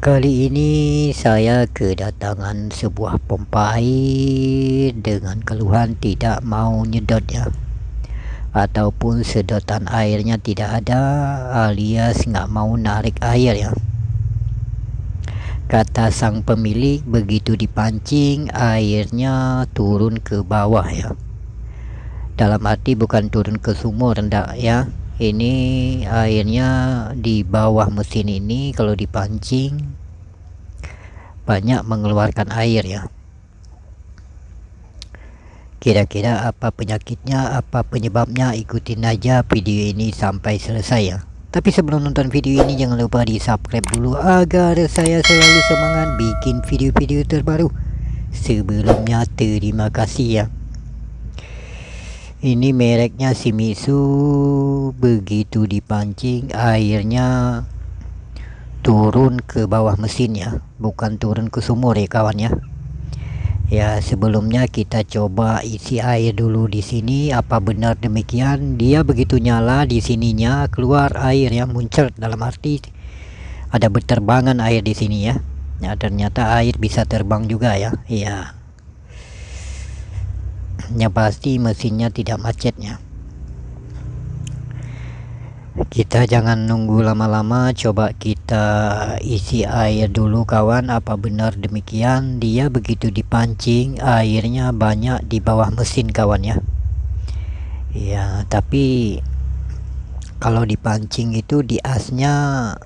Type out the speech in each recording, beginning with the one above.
Kali ini saya kedatangan sebuah pompa air dengan keluhan tidak mau nyedot ya, ataupun sedotan airnya tidak ada alias nggak mau narik air ya. Kata sang pemilik begitu dipancing airnya turun ke bawah ya. Dalam arti bukan turun ke sumur rendah ya. Ini airnya di bawah mesin ini kalau dipancing banyak mengeluarkan air ya. Kira-kira apa penyakitnya, apa penyebabnya, ikutin aja video ini sampai selesai ya. Tapi sebelum nonton video ini jangan lupa di subscribe dulu agar saya selalu semangat bikin video-video terbaru. Sebelumnya terima kasih ya. Ini mereknya Shimizu, begitu dipancing airnya turun ke bawah mesinnya, bukan turun ke sumur ya kawan ya. Ya, sebelumnya kita coba isi air dulu di sini, apa benar demikian. Dia begitu nyala di sininya keluar air yang muncrat, dalam arti ada berterbangan air di sini ya. Ya, ternyata air bisa terbang juga ya. Ya. Yang pasti mesinnya tidak macetnya. Kita jangan nunggu lama-lama, coba kita isi air dulu kawan. Apa benar demikian? Dia begitu dipancing airnya banyak di bawah mesin kawan ya. Ya, tapi kalau dipancing itu di asnya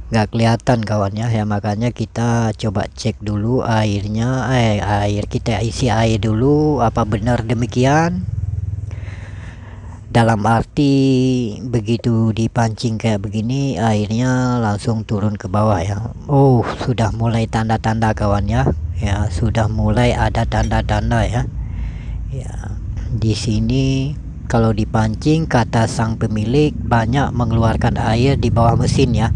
nggak kelihatan kawan ya. Ya makanya kita coba cek dulu airnya, air kita isi air dulu, apa benar demikian. Dalam arti begitu dipancing kayak begini airnya langsung turun ke bawah ya. Oh, sudah mulai tanda-tanda kawan ya. Ya, sudah mulai ada tanda-tanda ya. Ya, di sini kalau dipancing kata sang pemilik banyak mengeluarkan air di bawah mesin ya.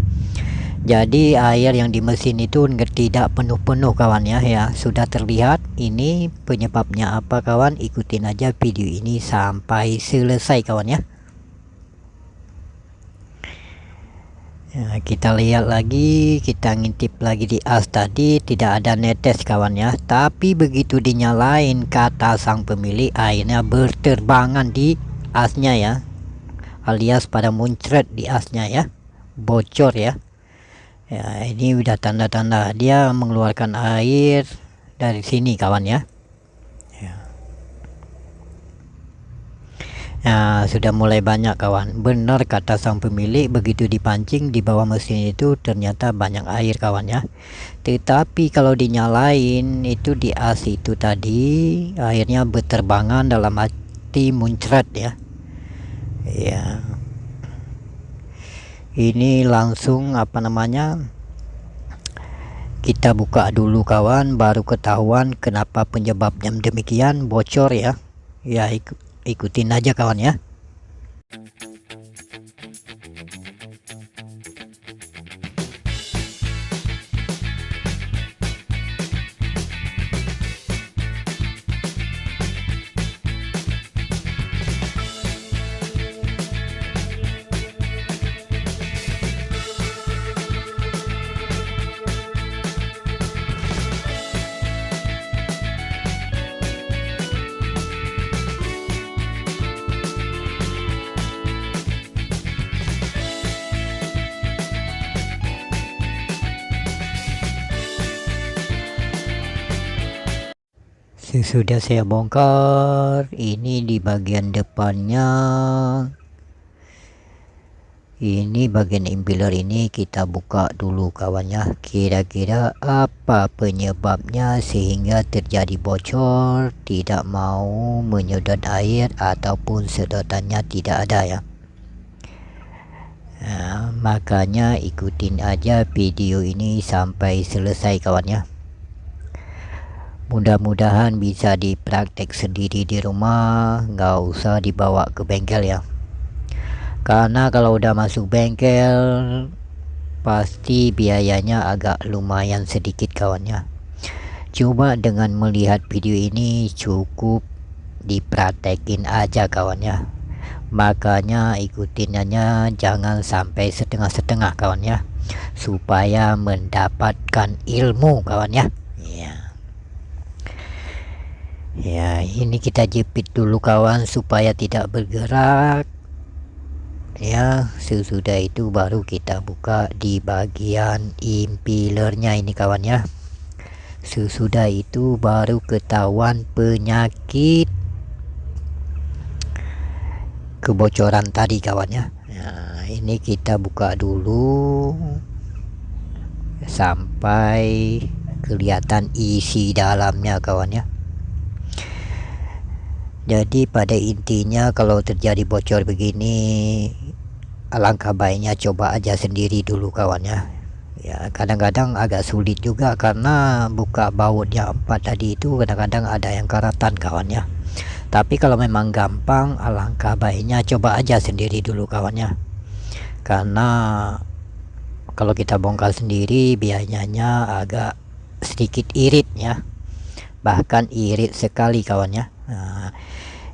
Jadi air yang di mesin itu tidak penuh-penuh kawan ya. Ya, sudah terlihat. Ini penyebabnya apa kawan? Ikutin aja video ini sampai selesai kawan ya. Ya, kita lihat lagi, kita ngintip lagi di as tadi, tidak ada netes kawan ya. Tapi begitu dinyalain kata sang pemilik airnya berterbangan di asnya ya, alias pada muncrat di asnya ya, bocor ya. Ya, ini udah tanda-tanda dia mengeluarkan air dari sini kawan ya. Nah, sudah mulai banyak kawan. Benar kata sang pemilik, begitu dipancing di bawah mesin itu ternyata banyak air kawan ya. Tetapi kalau dinyalain itu di as itu tadi airnya berterbangan, dalam arti muncrat ya. Ya. Ini langsung apa namanya, kita buka dulu kawan, baru ketahuan kenapa penyebabnya demikian, bocor ya. Ya, ikutin aja kawan ya. Sesudah saya bongkar, ini di bagian depannya, ini bagian impeller ini kita buka dulu kawannya. Kira-kira apa penyebabnya sehingga terjadi bocor, tidak mau menyedot air ataupun sedotannya tidak ada ya. Nah, makanya ikutin aja video ini sampai selesai kawannya. Mudah-mudahan bisa dipraktek sendiri di rumah, nggak usah dibawa ke bengkel ya. Karena kalau udah masuk bengkel pasti biayanya agak lumayan sedikit kawannya. Cuma dengan melihat video ini cukup dipraktekin aja kawannya. Makanya ikutin aja, jangan sampai setengah-setengah kawannya. supaya mendapatkan ilmu kawan ya. Ya, ini kita jepit dulu kawan supaya tidak bergerak. Ya, sesudah itu baru kita buka di bagian impelernya ini kawan ya. Sesudah itu baru ketahuan penyakit kebocoran tadi kawan ya. Nah, ini kita buka dulu sampai kelihatan isi dalamnya kawan ya. Jadi pada intinya kalau terjadi bocor begini, alangkah baiknya coba aja sendiri dulu kawan ya. Ya, kadang-kadang agak sulit juga karena buka baut yang 4 tadi itu kadang-kadang ada yang karatan kawan ya. Tapi kalau memang gampang, alangkah baiknya coba aja sendiri dulu kawan ya. Karena kalau kita bongkar sendiri biayanya agak sedikit irit ya. Bahkan irit sekali kawan ya. Nah,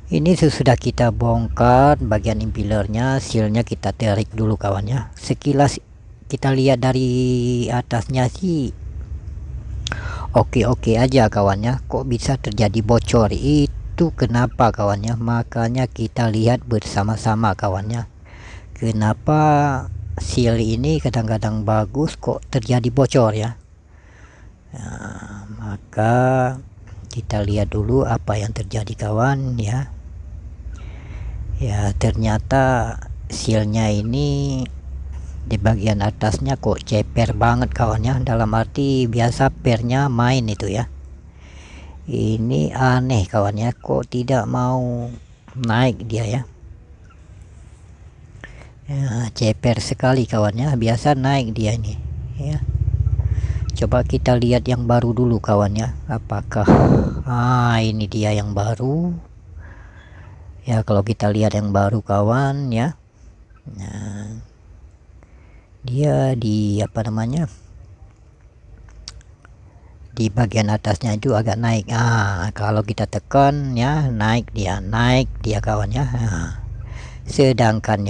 ini sesudah kita bongkar bagian impelernya, sealnya kita tarik dulu kawan ya. Sekilas kita lihat dari atasnya sih oke-oke aja kawan ya. Kok bisa terjadi bocor? Itu kenapa kawan ya? Makanya kita lihat bersama-sama kawan ya. Kenapa seal ini kadang-kadang bagus kok terjadi bocor ya? Nah, maka kita lihat dulu apa yang terjadi kawan ya. Ya, ternyata sealnya ini di bagian atasnya kok ceper banget kawan ya. Dalam arti biasa pernya main itu ya. Ini aneh kawan ya, kok tidak mau naik dia ya. Ya, ceper sekali kawan ya. Biasa naik dia ini ya. Coba kita lihat yang baru dulu kawan ya. Apakah ini dia yang baru ya. Kalau kita lihat yang baru kawan ya, nah dia di di bagian atasnya itu agak naik. Kalau kita tekan ya, naik dia kawan ya. Sedangkan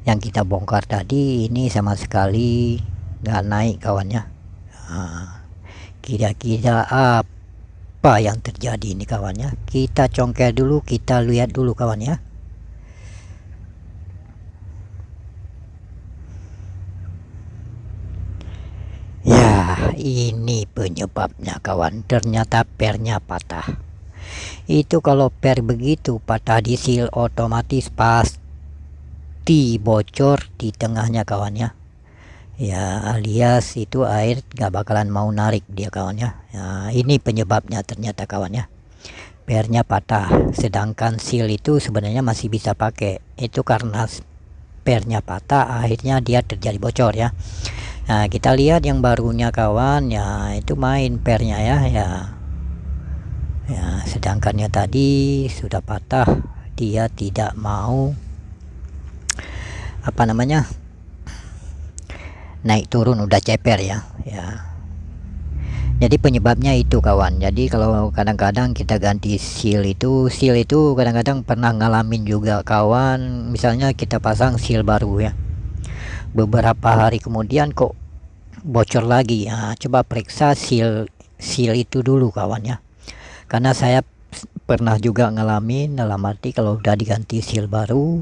yang kita bongkar tadi ini sama sekali nggak naik kawan ya. Kira-kira apa yang terjadi ini kawan ya? Kita congkel dulu, kita lihat dulu kawan ya. Ya, ini penyebabnya kawan. Ternyata pernya patah. Itu kalau per begitu patah di seal otomatis pasti bocor di tengahnya kawan ya. Ya, alias itu air gak bakalan mau narik dia kawan ya. Nah, ini penyebabnya ternyata kawan ya. Pernya patah, sedangkan seal itu sebenarnya masih bisa pakai. Itu karena pernya patah akhirnya dia terjadi bocor ya. Nah, kita lihat yang barunya kawan ya, itu main pernya ya. Ya, sedangkannya tadi sudah patah, dia tidak mau naik turun, udah ceper ya. Jadi penyebabnya itu kawan. Jadi kalau kadang-kadang kita ganti seal itu kadang-kadang pernah ngalamin juga kawan. Misalnya kita pasang seal baru ya, beberapa hari kemudian kok bocor lagi. Coba periksa seal itu dulu kawan ya. Karena saya pernah juga ngalamin, dalam arti kalau udah diganti seal baru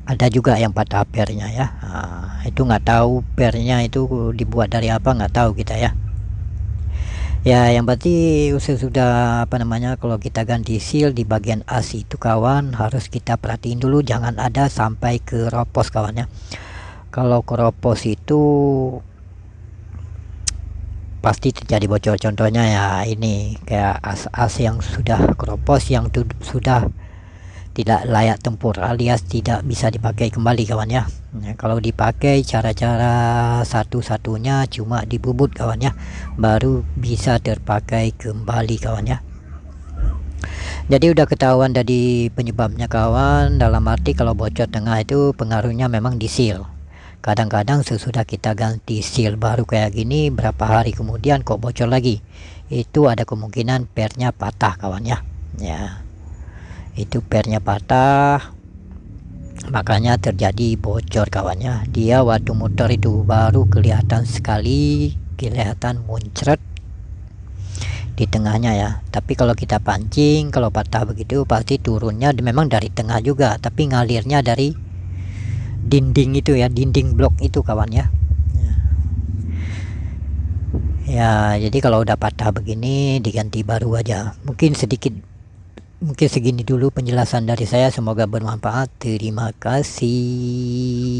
ada juga yang patah pernya ya. Itu nggak tahu pernya itu dibuat dari apa, nggak tahu kita ya. Ya, yang berarti sudah kalau kita ganti seal di bagian as itu kawan, harus kita perhatiin dulu jangan ada sampai keropos kawan ya. Kalau keropos itu pasti terjadi bocor. Contohnya ya ini kayak as yang sudah keropos, yang sudah tidak layak tempur alias tidak bisa dipakai kembali kawan ya. Kalau dipakai cara-cara satu-satunya cuma dibubut kawan ya, baru bisa terpakai kembali kawan ya. Jadi udah ketahuan dari penyebabnya kawan, dalam arti kalau bocor tengah itu pengaruhnya memang di seal. Kadang-kadang sesudah kita ganti seal baru kayak gini, berapa hari kemudian kok bocor lagi, itu ada kemungkinan pernya patah kawan ya. Itu pernya patah. makanya terjadi bocor kawannya. Dia waktu muter itu baru kelihatan sekali, kelihatan muncrat di tengahnya ya. Tapi kalau kita pancing, kalau patah begitu pasti turunnya memang dari tengah juga, tapi ngalirnya dari dinding itu ya, dinding blok itu kawan ya. Ya, jadi kalau udah patah begini diganti baru aja. Mungkin segini dulu penjelasan dari saya, semoga bermanfaat. Terima kasih.